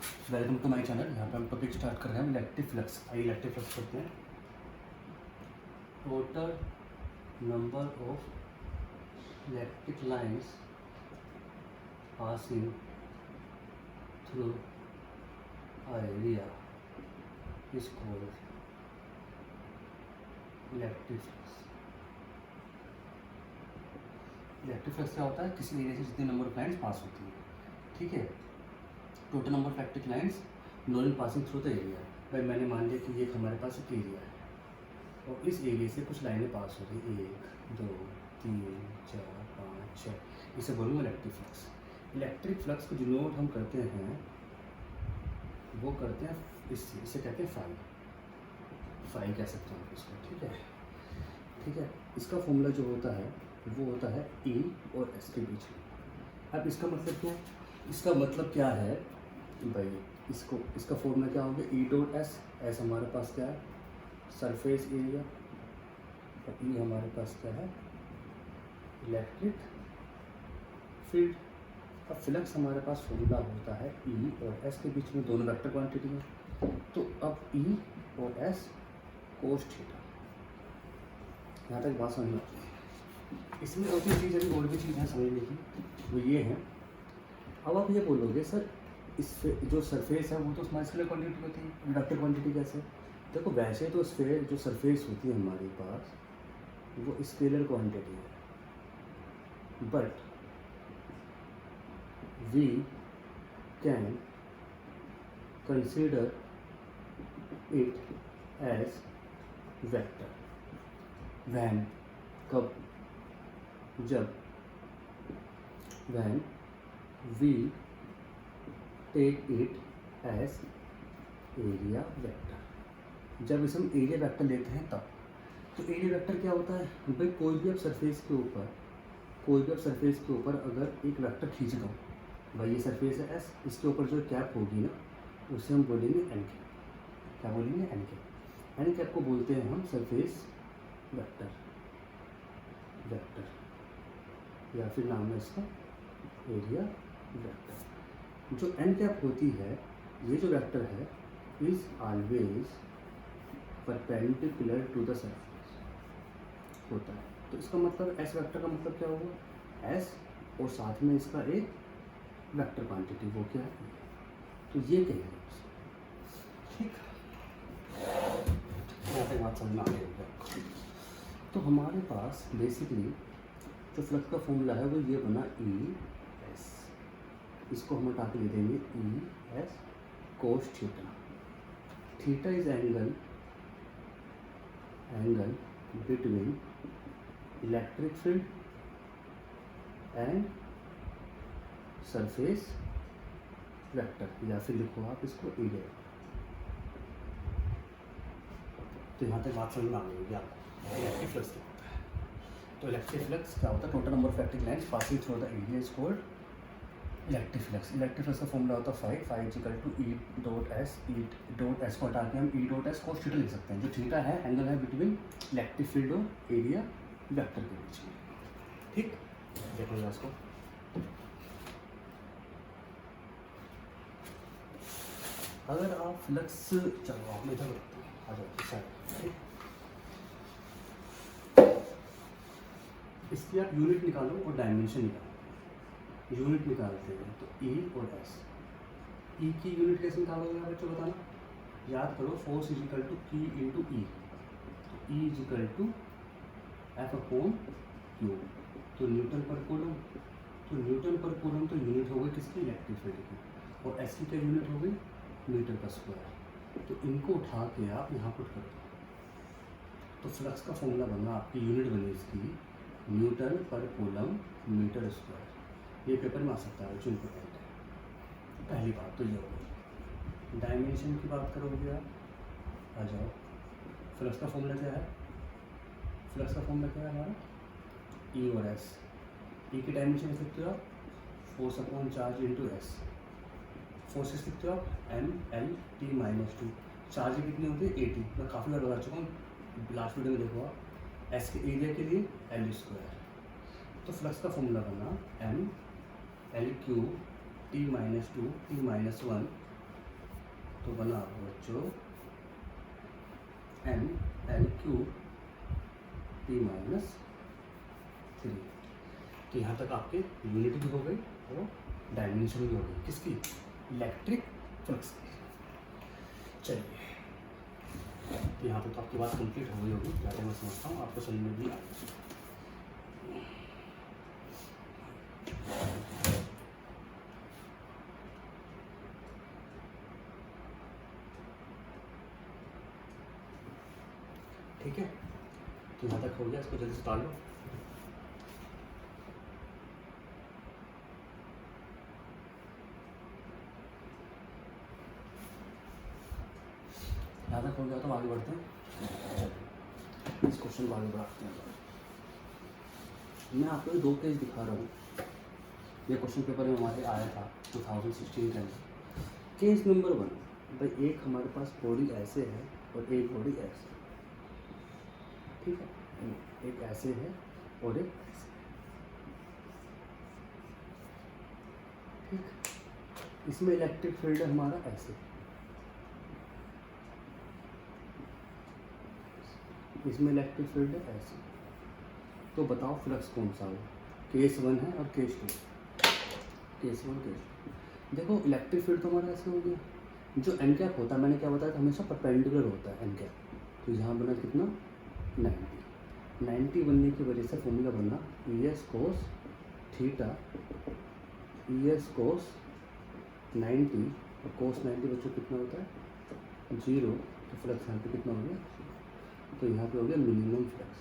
Welcome to my channel. यहाँ पे हम टॉपिक स्टार्ट कर रहे हैं इलेक्ट्रिक फ्लक्स। आइए इलेक्ट्रिक फ्लक्स करते हैं। Total number of electric lines passing through area is called electric flux. Electric flux क्या होता है? किसी एरिया से जितने नंबर ऑफ लाइन्स पास होती है, ठीक है। Total number of electric lines non passing through the area. भाई मैंने मान लिया कि ये हमारे पास एक एरिया है और इस एरिया से कुछ लाइनें पास हो रही, 1 2 3 4 5 6, इसे बोलूँगा इलेक्ट्रिक फ्लक्स। इलेक्ट्रिक फ्लक्स को डिनोट हम करते हैं, वो करते हैं इसे कहते हैं फाई कह सकते हैं इसको, ठीक है। इसका फॉर्मूला जो होता है वो होता है E और S के बीच में। अब इसका मतलब क्या है? इसका मतलब क्या है भाई, इसका फॉर्मूला क्या होगा? E dot S. एस हमारे पास क्या है? Surface area. और E हमारे पास क्या है? Electric field. अब फ्लक्स हमारे पास फॉर्मूला होता है E और S के बीच में, दोनों वेक्टर क्वांटिटी है। तो अब E और S कोस थीटा। यहाँ तक बात समझ में आती है। इसमें और भी चीज़, अभी और भी चीज़ है समझने की, वो ये है। अब आप ये बोलोगे सर इस जो सरफेस है वो तो स्मॉल स्केलर क्वांटिटी होती है, वेक्टर क्वांटिटी कैसे? देखो वैसे तो स्फेयर जो सरफेस होती है हमारे पास वो स्केलर क्वांटिटी है, but we can consider it as vector when, कब? जब when we take it as area vector. जब इसे हम एरिया वेक्टर लेते हैं तब। तो एरिया वेक्टर क्या होता है भाई? कोई भी आप सरफेस के ऊपर अगर एक वेक्टर खींच दो, भाई ये सरफेस है एस, इसके ऊपर जो कैप होगी ना उसे हम बोलेंगे एन कैप। क्या बोलेंगे? N cap. एन कैप को बोलते हैं हम सरफेस वेक्टर या फिर नाम है इसका एरिया वेक्टर। जो एन कैप होती है, ये जो वेक्टर है, is always perpendicular to the surface होता है। तो इसका मतलब एस वेक्टर का मतलब क्या होगा? एस और साथ में इसका एक वेक्टर क्वांटिटी, वो क्या है? तो ये कहेंगे, ठीक। यहाँ तक बात समझ में आ गई होगी। तो हमारे पास बेसिकली जो फ्लक्स का फॉर्मूला है वो ये बना ई एस। इसको हम हटा के ले देंगे E S cos theta. Theta is angle between electric field and surface vector, या फिर लिखो आप इसको एरिया। तो यहाँ तक बात समझ में आ गई होगी आपको इलेक्ट्रिक फ्लक्स क्या होता है। तो इलेक्ट्रिक फ्लक्स क्या होता है? Total number of electric lines passing through the area is called electric flux. Electric flux का फॉर्मूला होता है phi equal to E dot S. E dot S को हटा के हम E dot S cos theta लिख सकते हैं। जो थीटा है एंगल है बिटवीन इलेक्ट्रिक फील्ड और एरिया वेक्टर के बीच में, ठीक। देखो जरा इसको। अगर आप फ्लक्स, चलो आप इधर आ जाओ सर, इसकी आप यूनिट निकालो और डायमेंशन निकालो। यूनिट निकालते हैं तो E और S। E की यूनिट कैसे निकालोगे आप बच्चों? बताना, याद करो। Force is equal to P into E। तो E is equal to F upon Q। तो न्यूटन पर कूलम। तो न्यूटन पर कूलम तो यूनिट हो गई किसकी? इलेक्ट्रिक फील्ड की। और S की क्या यूनिट हो गई? मीटर का स्क्वायर। तो इनको उठा के आप यहाँ पुट कर दो। तो फ्लक्स का फॉर्मूला बना, आपकी यूनिट बनी इसकी Newton per coulomb metre square. ये पेपर में आ सकता है, जो इम्पोर्टेंट है। पहली बात तो ये हो गई। डायमेंशन की बात करोगे आप, आ जाओ। फ्लक्स का फॉर्मूला क्या है? फ्लक्स का फॉर्मूला क्या है हमारा? ई और एस। ई की डायमेंशन लिख सकते हो आप force upon charge into S. Forces लिखते हो आप M L T minus 2। Charge कितनी होती है? 80। मैं काफ़ी बार बता चुका हूँ, लास्ट वीडियो में देखो आप। एस के एरिया के लिए एल स्क्वायर। तो फ्लक्स का फॉर्मूला बना M L Q T minus 2 T minus 1 तो बना बच्चों N L cube P minus 3। तो यहाँ तक आपके यूनिट भी हो गई और डायमेंशन भी हो गई किसकी, इलेक्ट्रिक फ्लक्स की। चलिए तो यहाँ पे तो आपकी बात कंप्लीट हो गई होगी, ज़्यादा मैं समझता हूँ आपको समझ में भी आ गई। ठीक है, तो यहाँ तक हो गया, इसको जल्दी से उतार लो। यहाँ तक हो गया तो आगे बढ़ते हैं, इस क्वेश्चन को आगे बढ़ाते हैं। मैं आपको ये 2 केस दिखा रहा हूँ, ये क्वेश्चन पेपर में हमारे आया था 2016 के अंदर। केस नंबर 1, भाई एक हमारे पास बॉडी ऐसे है और एक बॉडी ऐसे, ठीक है, एक ऐसे है और एक ऐसे, ठीक। इसमें इलेक्ट्रिक फील्ड है हमारा ऐसे, इसमें इलेक्ट्रिक फील्ड है ऐसे। तो बताओ फ्लक्स कौन सा होगा, केस 1 है और केस 2, केस 1 केस 2। देखो इलेक्ट्रिक फील्ड तो हमारा ऐसे हो गया, जो एन कैप होता है मैंने क्या बताया था, हमेशा परपेंडिकुलर होता है एन कैप। तो यहाँ बना कितना 90 बनने की वजह से फॉर्मूला बनना E S cos theta, E S कोस 90 और कोस 90 बच्चों कितना होता है 0। तो फ्लक्स यहाँ पे कितना हो गया, तो यहाँ पे हो गया मिनिमम फ्लक्स,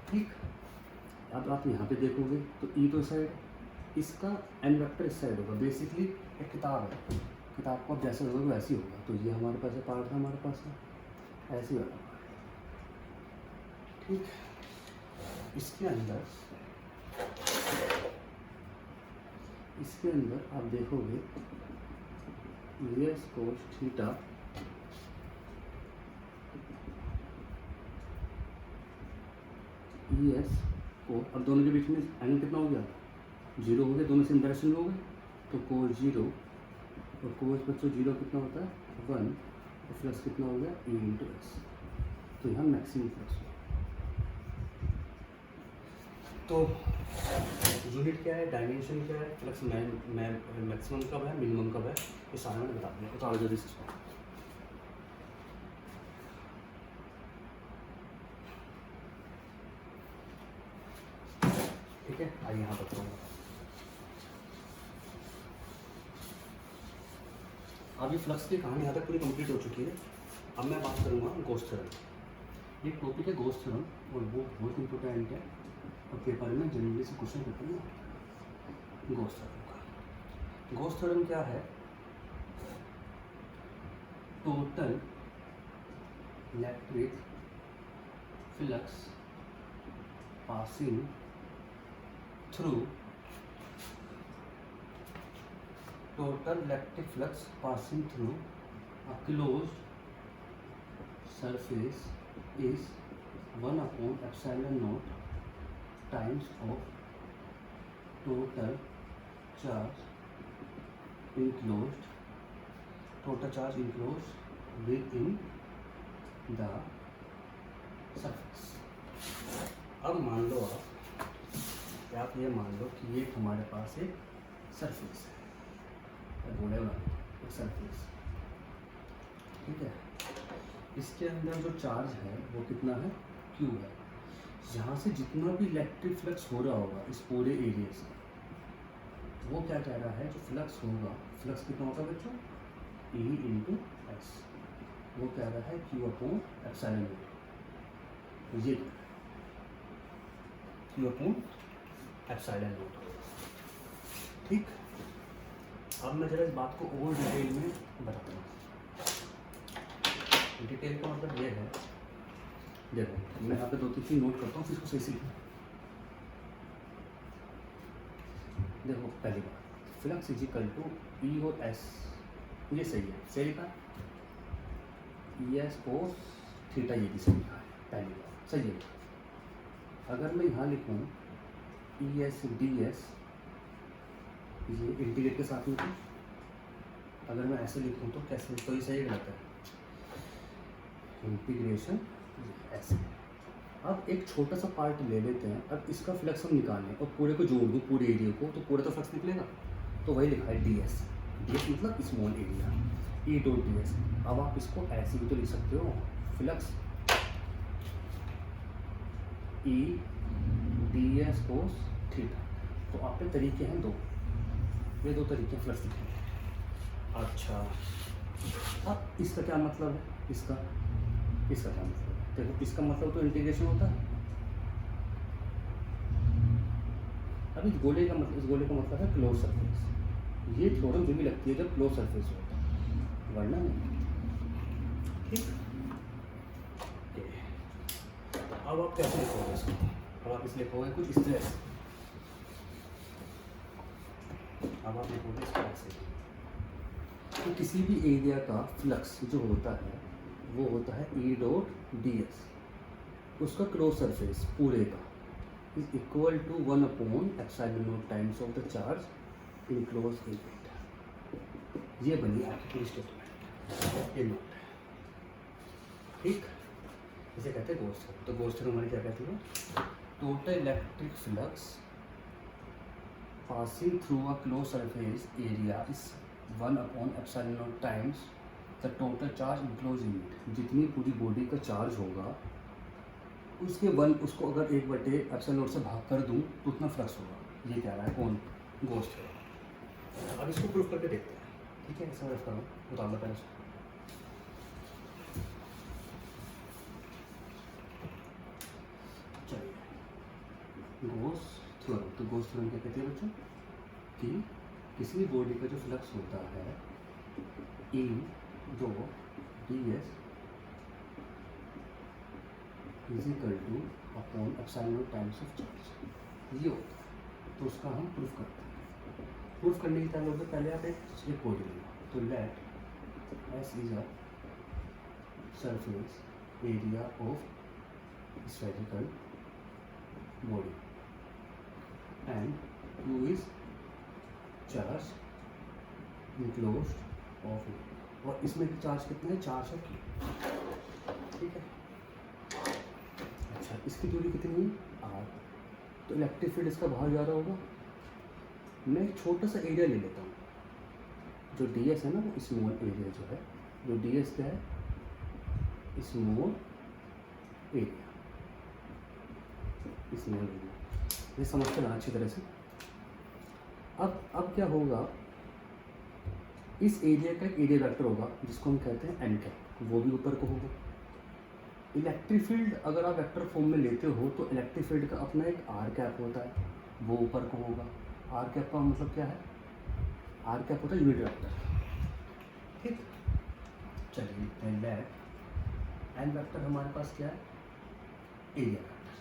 ठीक। अब आप यहाँ पे देखोगे तो ई तो साइड, इसका एन वेक्टर इस साइड होगा। बेसिकली एक किताब है, किताब को अब जैसे होगा वैसे ही होगा। तो ये हमारे पास पार्ट है, हमारे पास है ऐसे ही वाला, ठीक। इसके अंदर आप देखोगे E S cos theta E S को, अब दोनों के बीच में एंगल कितना हो गया 0 हो गया, दोनों सेम डायरेक्शन में हो गए। तो कोस 0 और कोस बच्चों 0 कितना होता है 1 और फ्लक्स कितना हो गया ई इंटू एस। तो यहाँ मैक्सिमम फ्लक्स हुआ। तो यूनिट क्या है, डायमेंशन क्या है, फ्लक्स मैक्सिमम कब है, मिनिमम कब है, ये सारा मैंने बता दिया। तो आगे जल्दी से इसको ठीक है, आइए यहाँ बताऊँगा। अभी फ्लक्स की कहानी यहाँ तक पूरी कंप्लीट हो चुकी है। अब मैं बात करूँगा गॉस थ्योरम। ये टॉपिक है गॉस थ्योरम और वो बहुत इंपॉर्टेंट है और पेपर में जनरली से क्वेश्चन पेपर में गॉस थ्योरम का। गॉस थ्योरम क्या है, total electric flux passing through, total electric flux passing through a closed surface is 1 upon epsilon naught times of total charge enclosed within the surface। अब मान लो आप ये मान लो कि ये हमारे पास एक सरफेस है, बोले एक सरफेस, ठीक है। इसके अंदर जो चार्ज है वो कितना है Q है। यहाँ से जितना भी इलेक्ट्रिक फ्लक्स हो रहा होगा इस पूरे एरिया से, वो क्या कह रहा है, जो फ्लक्स होगा, फ्लक्स कितना होगा बच्चों E इंटू एस, वो कह रहा है Q अपॉन एप्सिलॉन नॉट। ये Q अपॉन एप्सिलॉन नॉट, ठीक। अब मैं जरा इस बात को और डिटेल में बताता हूँ। डिटेल का मतलब ये है, देखो मैं यहाँ पे 2-3 चीज़ नोट करता हूँ, फिर इसको सही सीखना। देखो पहली बात, फ्लक्स इज इक्वल टू ई और एस, ये सही है, सही लिखा ई एस कोस थीटा, ये भी सही लिखा है, पहली बात सही है। अगर मैं यहाँ लिखूँ ई एस डी एस, ये इंटीग्रेट के साथ में अगर मैं ऐसे लिखूँ तो कैसे, तो ये सही गलत है, इंटीग्रेशन ऐसे। अब एक छोटा सा पार्ट ले लेते हैं, अब इसका फ्लक्स हम निकालें और पूरे को जोड़ दूँ, पूरे एरिया को, तो पूरा तो फ्लक्स निकलेगा। तो वही लिखा है डी एस, मतलब स्मॉल एरिया, ई डॉट डी एस। अब आप इसको ऐसे भी तो लिख सकते हो, फ्लक्स ई डी एस कोस थीटा। तो आप पे तरीके हैं दो, ये दो तरीके फ्लक्स लिखने के। अच्छा, अब इसका क्या मतलब है, इसका क्या मतलब है? देखो, इसका मतलब तो इंटीग्रेशन होता है। अब इस गोले का मतलब है क्लोज सरफेस। ये थ्योरम जो भी लगती है जब क्लोज सरफेस होता है, वरना नहीं। ठीक, अब आप कैसे लिखोगे इसको? अब आप इस लिखोगे कुछ इस तरह से, अब आप लिखोगे इस तरह से। तो किसी भी एरिया का फ्लक्स जो होता है वो होता है ई डॉट डी एस, उसका क्लोज सरफेस पूरे का is equal to 1/ε0 times of the charge in close area. ये बनी आपकी पूरी स्टेटमेंट, ये नोट है। ठीक, इसे कहते हैं गोस थ्योरम। तो गोस थ्योरम हमारी क्या कहती है? Total electric flux passing through a close surface area is 1/ε0 times the total charge enclose unit. जितनी पूरी बॉडी का चार्ज होगा उसके उसको अगर 1/ε0 से भाग कर दूं तो उतना फ्लक्स होगा। ये कह रहा है कौन? गोस थ्योरम। अब इसको प्रूफ करके देखते हैं। ठीक है, ऐसा रखता हूँ, बता दो पहले इसको। चलिए, गोस थ्योरम। तो गोस थ्योरम क्या कहते हैं बच्चों? कि किसी भी बॉडी का जो फ्लक्स होता है ई दो D S is equal two upon epsilon times of charge, ये होता है। तो उसका हम प्रूफ करते हैं। प्रूफ करने की क्या लोग, पहले आप एक बॉडी लेना। तो let S is a surface area of spherical body and U is charge enclosed of it. और इसमें भी चार्ज कितना है? चार्ज है Q। ठीक है, अच्छा, इसकी दूरी कितनी हुई? R। तो इलेक्ट्रिक फील्ड इसका बाहर जा रहा होगा। मैं एक छोटा सा एरिया ले लेता हूँ। जो डी एस है ना, वो स्मॉल एरिया जो है, जो डी एस क्या है? Small area, small area. ये समझते ना अच्छी तरह से। अब क्या होगा, इस एरिया का एक एरिया वेक्टर होगा जिसको हम कहते हैं एन कैप, वो भी ऊपर को होगा। इलेक्ट्रिक फील्ड अगर आप वेक्टर फॉर्म में लेते हो तो इलेक्ट्रिक फील्ड का अपना एक आर कैप होता है, वो ऊपर को होगा। आर कैप का मतलब क्या है? आर कैप होता है यूनिट वेक्टर। ठीक, चलिए लेट एन वेक्टर हमारे पास क्या है? Area vector.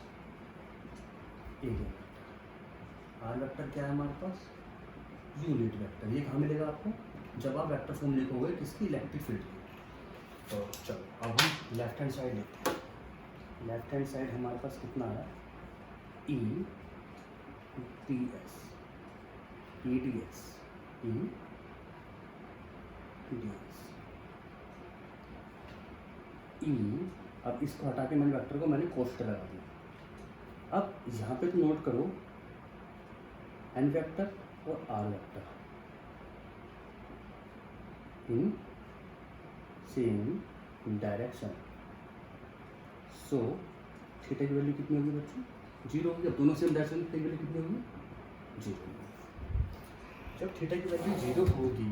Area vector. R vector क्या है हमारे पास? Unit vector. ये कहाँ मिलेगा आपको? जब आप वेक्टर फॉर्म लिखोगे किसकी? इलेक्ट्रिक फील्ड की। तो चलो अब हम लेफ्ट हैंड साइड लेते हैं। लेफ्ट हैंड साइड हमारे पास कितना है? E T S, E D S, E D S, E. अब इसको हटा के मैंने वेक्टर को कोष्ठक लगा दिया। अब यहाँ पे तो नोट करो एन वेक्टर और R vector in same direction. So theta की वैल्यू कितनी होगी बच्चों? 0 होगी। अब दोनों सेम डायरेक्शन में थीटा की वैल्यू कितनी होगी? 0 होगी। जब थीटा की वैल्यू 0 होगी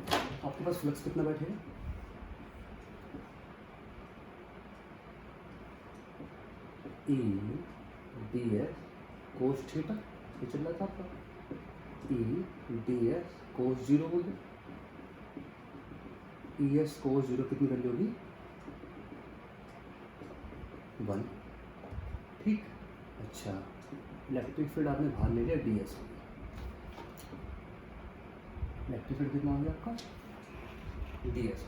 तो आपके पास फ्लक्स कितना बैठेगा? ई डी एस कोस थीटा, ये चल रहा था आपका। ई डी एस कोस 0 होगी। ई एस कोस 0 कितनी वैल्यू होगी? 1। ठीक, अच्छा, इलेक्ट्रिक फील्ड आपने बाहर ले लिया, डी एस हो गया। इलेक्ट्रिक फील्ड कितना हो गया आपका? D S.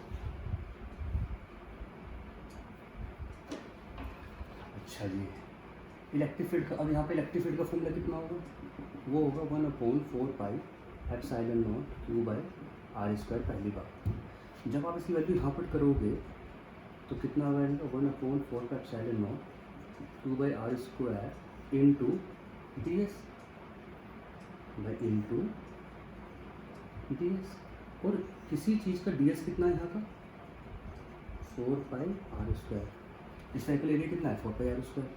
अच्छा जी, इलेक्ट्रिक फील्ड का, अब यहाँ पे इलेक्ट्रिक फील्ड का फॉर्मूला कितना होगा? वो होगा 1/4 pi epsilon naught Q by R square पहली बात। जब आप इसकी वैल्यू यहाँ पुट करोगे तो कितना आ जाएगा 1/4 2 by R square into D S by into D S. और किसी चीज़ का डी एस कितना है यहाँ का 4 पाई आर स्क्वायर। इस साइकिल एरिया कितना है 4 पाई आर स्क्वायर।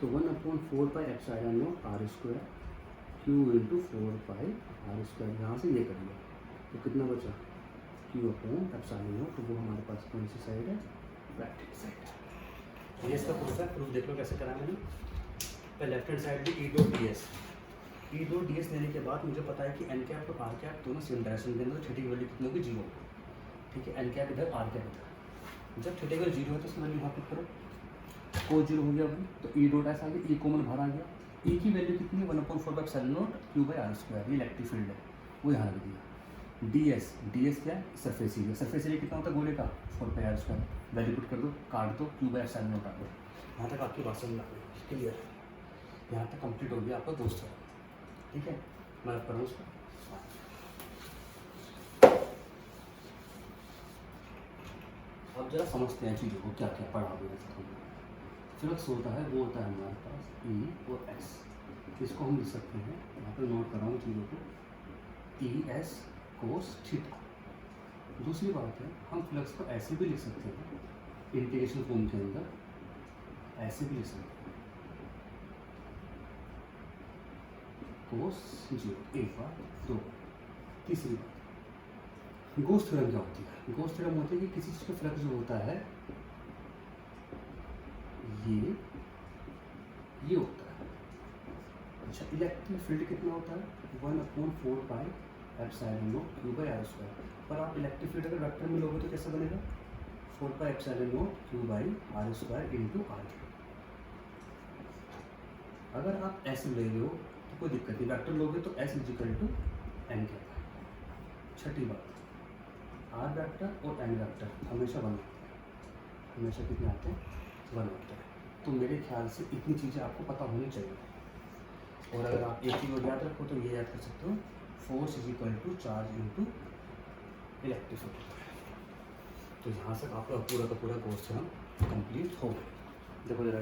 तो 1/4 pi epsilon naught R square Q into 4 pi R square. यहाँ से ये कर लिया तो कितना बचा क्यू अपॉन एप्सिलॉन नॉट। तो वो हमारे पास कौन सी साइड है राइट हैंड साइड। ये इसका प्रूफ है। प्रूफ देख लो कैसे करा मैंने। पहले लेफ्ट हैंड साइड भी ई dot D S. E dot D S लेने के बाद मुझे पता है कि एन कैप और आर कैप दोनों सेम डायरेक्शन के अंदर थीटा की वैल्यू कितनी होगी 0। ठीक है, एन कैप इधर आर कैप इधर। जब थीटा की वैल्यू 0 है तो उसकी वैल्यू यहाँ पुट करो। को 0 हो गया अभी तो ई डॉट एस आ गया, ई कॉमन बाहर आ गया। ई की वैल्यू कितनी है 1/4 by epsilon naught Q by R square. ये इलेक्ट्रिक फील्ड है वो यहाँ रख दिया। डी एस क्या है सरफेस एरिया। सरफेस एरिया कितना होता है गोले का 4 pi R square. Value put कर दो, काट दो, क्यू बाई एप्सिलॉन नॉट आ दो। यहाँ तक आपकी बात समझ आ गई, क्लियर। यहाँ तक कंप्लीट हो गया आपका दोस्तों। ठीक है, मैं अब करूँ उसको। अब जरा समझते हैं चीज़ों को, क्या क्या पढ़ा हुआ है। फ्लक्स होता है वो होता है हमारे पास ई और एस। इसको हम लिख सकते हैं, यहाँ पर नोट कर रहा हूँ चीज़ों को, ई एस कोस थीटा। दूसरी बात है हम फ्लक्स को ऐसे भी लिख सकते हैं इंटीग्रेशन फॉर्म के अंदर, ऐसे भी लिख सकते हैं कोस 0। एक बात। दो बात। तीसरी बात गॉस थ्योरम क्या होती है। गॉस थ्योरम होती है कि किसी चीज़ का फ्लक्स जो होता है ये होता है। अच्छा, इलेक्ट्रिक फील्ड कितना होता है 1/4 pi epsilon naught Q by R square. पर आप इलेक्ट्रिक फील्ड अगर वेक्टर में लोगे तो कैसे बनेगा 4 pi epsilon naught Q by R square into R. अगर आप ऐसे ले लो तो कोई दिक्कत नहीं, वेक्टर लोगे तो S is equal to N cap. छठी बात, आर वेक्टर और एन वेक्टर हमेशा वन होते हैं। हमेशा कितने आते हैं 1 होते हैं। तो मेरे ख्याल से इतनी चीज़ें आपको पता होनी चाहिए। और अगर आप एक चीज़ और याद रखो तो ये याद कर सकते हो force is equal to charge into electric field. तो यहाँ से आपका पूरा का पूरा कोर्स हम कंप्लीट हो गया। देखो जरा,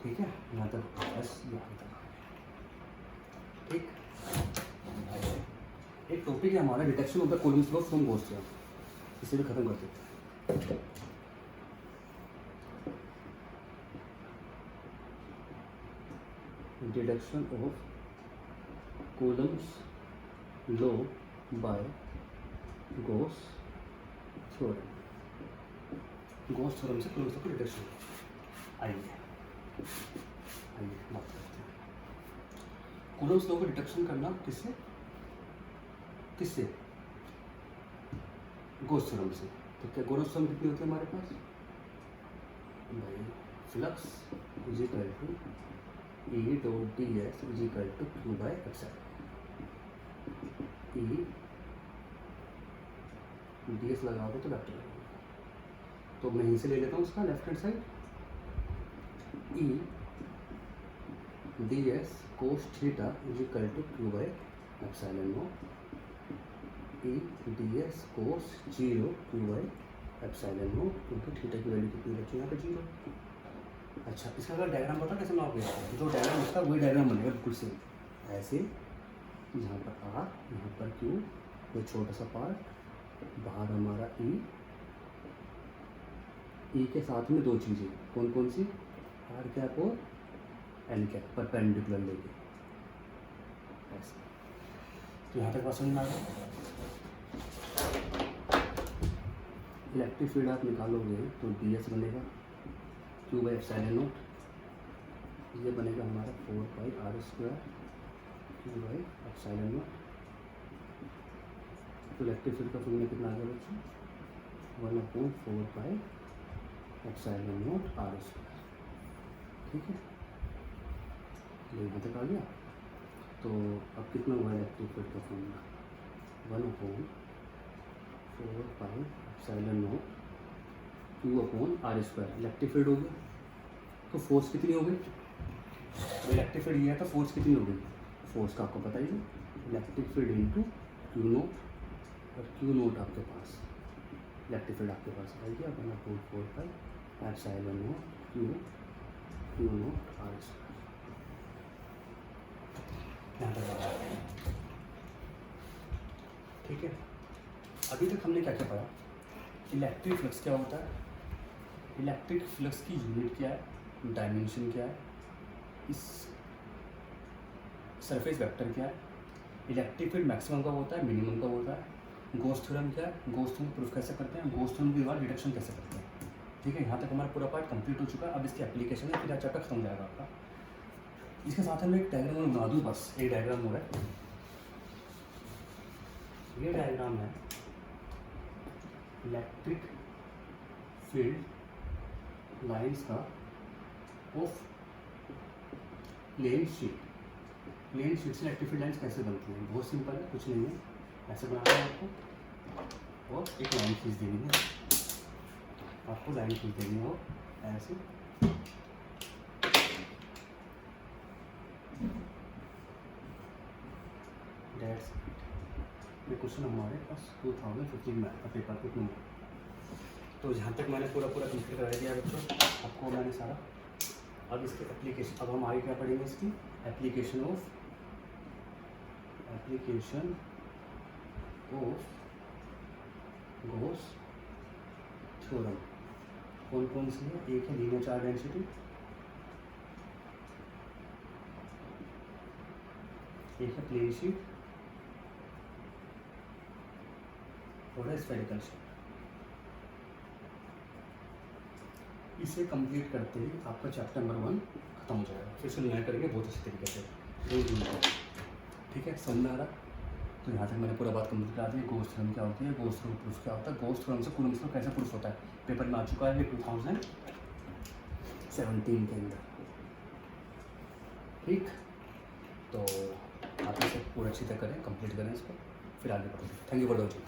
ठीक है, यहाँ तक बस यहाँ तक। ठीक, एक टॉपिक है हमारा detection of the Coulomb's law from Gauss theorem. इसे भी खत्म कर देते हैं। Deduction of Coulomb's law by Gauss theorem. Gauss theorem से कूलम्ब्स लॉ का डिडक्शन। आइए बात करते हैं कूलम्ब्स लॉ का डिडक्शन करना किससे गॉस थ्योरम से। तो क्या गॉस थ्योरम कितनी होती है हमारे पास भाई flux is equal to E dot D S is equal to Q by epsilon. E D S लगाओगे तो वेक्टर लगेगा। तो मैं यहीं से ले लेता हूँ उसका left hand side E D S cos theta is equal to Q by epsilon naught. E D S cos 0 Q by epsilon naught, क्योंकि थीटा की वैल्यू कितनी बची यहाँ पे 0। अच्छा, इसका अगर डायग्राम पता कैसे बनाओगे, जो डायग्राम उसका वही डायग्राम बनेगा बिल्कुल सेम। ऐसे यहाँ पर आर, यहाँ पर क्यू, कोई छोटा सा पार्ट, बाहर हमारा ई के साथ में दो चीज़ें कौन कौन सी आर कैप और एन कैप परपेंडिकुलर लेके ऐसे। तो यहाँ तक बात समझ में आ गया। इलेक्ट्रिक फील्ड आप निकालोगे तो डी एस बनेगा क्यू बाई एप्सिलॉन नॉट। ये बनेगा हमारा 4 pi R square Q by epsilon naught. तो इलेक्ट्रिक फील्ड का फॉर्मूला कितना आ गया बच्चों 1/4 pi epsilon naught R square. ठीक है, यहाँ तक आ गया। तो अब कितना हुआ इलेक्ट्रिक फील्ड का formula 1/4 pi epsilon naught Q upon R square. Electric field हो गया। तो फोर्स कितनी हो गई, इलेक्ट्रिक फील्ड ये है तो फोर्स कितनी हो गई, फोर्स का आपको पता ही है, electric field into Q naught, और क्यू नोट आपके पास, इलेक्ट्रिक फील्ड आपके पास आएगी अपना 2.4 epsilon naught Q naught R square. ठीक है, अभी तक हमने क्या क्या पढ़ा, इलेक्ट्रिक फ्लक्स क्या होता है, इलेक्ट्रिक फ्लक्स की यूनिट क्या है, डायमेंशन क्या है, इस सरफेस वेक्टर क्या है, इलेक्ट्रिक फील्ड मैक्सिमम का होता है, मिनिमम का होता है, गॉस थ्योरम क्या है, गॉस थ्योरम प्रूफ कैसे करते हैं, गॉस थ्योरम के बाद डिडक्शन कैसे करते हैं। ठीक है, यहाँ तक हमारा पूरा पार्ट कंप्लीट हो चुका है। अब इसकी एप्लीकेशन है, फिर चैप्टर खत्म हो जाएगा आपका। इसके साथ में एक डायग्राम बना दूँ, बस एक डायग्राम हो रहा है, ये डायग्राम है इलेक्ट्रिक फील्ड लाइंस का of plane sheet. Plane sheet से इलेक्ट्रिक फील्ड लाइंस कैसे बनती हैं, बहुत सिंपल है, कुछ नहीं है, ऐसे बनाना है आपको, और एक लाइन खींच देनी है, आपको लाइन खींच देनी हो ऐसे, दैट्स ये क्वेश्चन हमारे पास 2015 में आया था पेपर के में। तो जहाँ तक मैंने पूरा कंप्लीट करा दिया बच्चों आपको मैंने सारा। अब इसके एप्लीकेशन, अब हम आगे क्या पढ़ेंगे, इसकी एप्लीकेशन ऑफ गॉस थ्योरम। कौन कौन सी है, एक है लीनियर चार्ज डेंसिटी, एक है प्लेन शीट और है स्फेरिकल शीट। इसे कंप्लीट करते ही आपका चैप्टर नंबर 1 खत्म हो जाएगा, फिर से नया करेंगे बहुत अच्छे तरीके से, ठीक है, समझ में आ रहा। तो यहाँ तक मैंने पूरा बात कंप्लीट करा दी, गॉस थ्योरम क्या होती है, गॉस थ्योरम प्रूफ क्या होता है, गॉस थ्योरम से कूलम्ब लॉ कैसे प्रूफ होता है, पेपर में आ चुका है ये 2017 के अंदर। ठीक, तो आप इसे पूरा अच्छी तरह करें, कंप्लीट करें इसको, फिर आगे बढ़ेंगे। Thank you for watching.